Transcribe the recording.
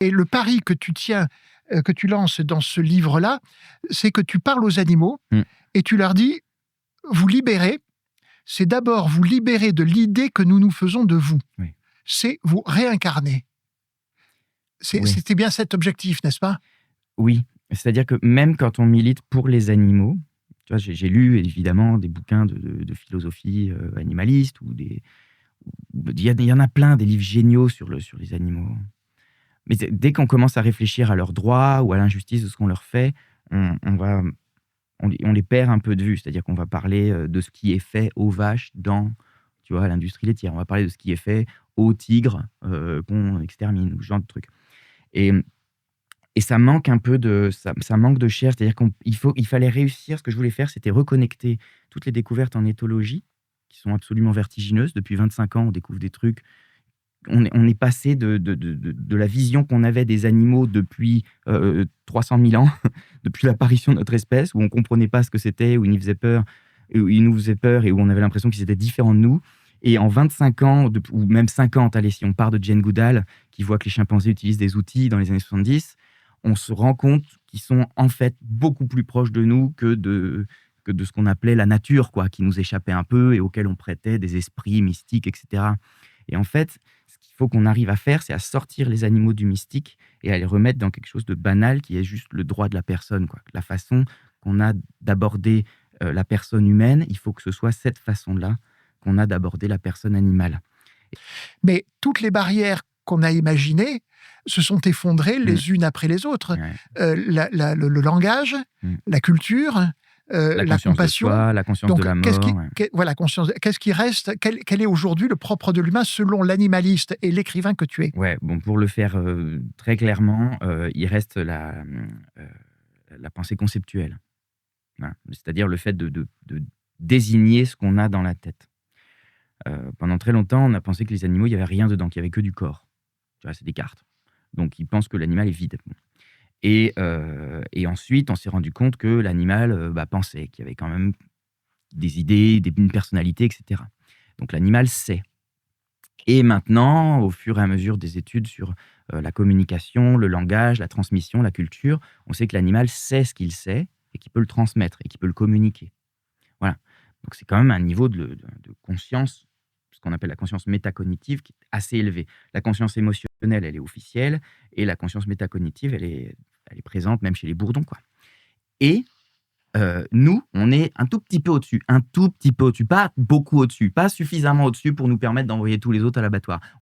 Et le pari que tu tiens, que tu lances dans ce livre-là, c'est que tu parles aux animaux et tu leur dis, vous libérez, c'est d'abord vous libérer de l'idée que nous nous faisons de vous. Oui. C'est vous réincarner. C'était bien cet objectif, n'est-ce pas ? Oui, c'est-à-dire que même quand on milite pour les animaux, tu vois, j'ai lu évidemment des bouquins de philosophie animaliste, il y en a plein, des livres géniaux sur les animaux. Mais dès qu'on commence à réfléchir à leurs droits ou à l'injustice de ce qu'on leur fait, on les perd un peu de vue. C'est-à-dire qu'on va parler de ce qui est fait aux vaches dans, tu vois, l'industrie laitière. On va parler de ce qui est fait aux tigres qu'on extermine, ou ce genre de trucs. Et ça manque un peu ça manque de chair. C'est-à-dire qu'il fallait réussir. Ce que je voulais faire, c'était reconnecter toutes les découvertes en éthologie, qui sont absolument vertigineuses. Depuis 25 ans, on découvre des trucs. On est passé de la vision qu'on avait des animaux depuis 300 000 ans, depuis l'apparition de notre espèce, où on ne comprenait pas ce que c'était, où ils nous faisaient peur, et où on avait l'impression qu'ils étaient différents de nous. Et en 25 ans, ou même 50, allez, si on part de Jane Goodall, qui voit que les chimpanzés utilisent des outils dans les années 70, on se rend compte qu'ils sont en fait beaucoup plus proches de nous que de ce qu'on appelait la nature, quoi, qui nous échappait un peu et auquel on prêtait des esprits mystiques, etc. Et en fait, ce qu'il faut qu'on arrive à faire, c'est à sortir les animaux du mystique et à les remettre dans quelque chose de banal qui est juste le droit de la personne, quoi. La façon qu'on a d'aborder la personne humaine, il faut que ce soit cette façon-là qu'on a d'aborder la personne animale. Mais toutes les barrières qu'on a imaginées se sont effondrées les unes après les autres. Ouais. Le langage, la culture, la compassion, de soi, la conscience de la mort. Conscience. Qu'est-ce qui reste ? Quel est aujourd'hui le propre de l'humain selon l'animaliste et l'écrivain que tu es ? Ouais, bon, pour le faire très clairement, il reste la pensée conceptuelle. Voilà. C'est-à-dire le fait de désigner ce qu'on a dans la tête. Pendant très longtemps, on a pensé que les animaux, il n'y avait rien dedans, qu'il n'y avait que du corps. Tu vois, c'est des cartes. Donc, ils pensent que l'animal est vide. Et ensuite, on s'est rendu compte que l'animal pensait, qu'il y avait quand même des idées, une personnalité, etc. Donc, l'animal sait. Et maintenant, au fur et à mesure des études sur la communication, le langage, la transmission, la culture, on sait que l'animal sait ce qu'il sait et qu'il peut le transmettre et qu'il peut le communiquer. Voilà. Donc, c'est quand même un niveau de conscience, ce qu'on appelle la conscience métacognitive, qui est assez élevé. La conscience émotionnelle, elle est officielle, et la conscience métacognitive, elle est présente même chez les bourdons, quoi. Et nous, on est un tout petit peu au-dessus, pas beaucoup au-dessus, pas suffisamment au-dessus pour nous permettre d'envoyer tous les autres à l'abattoir.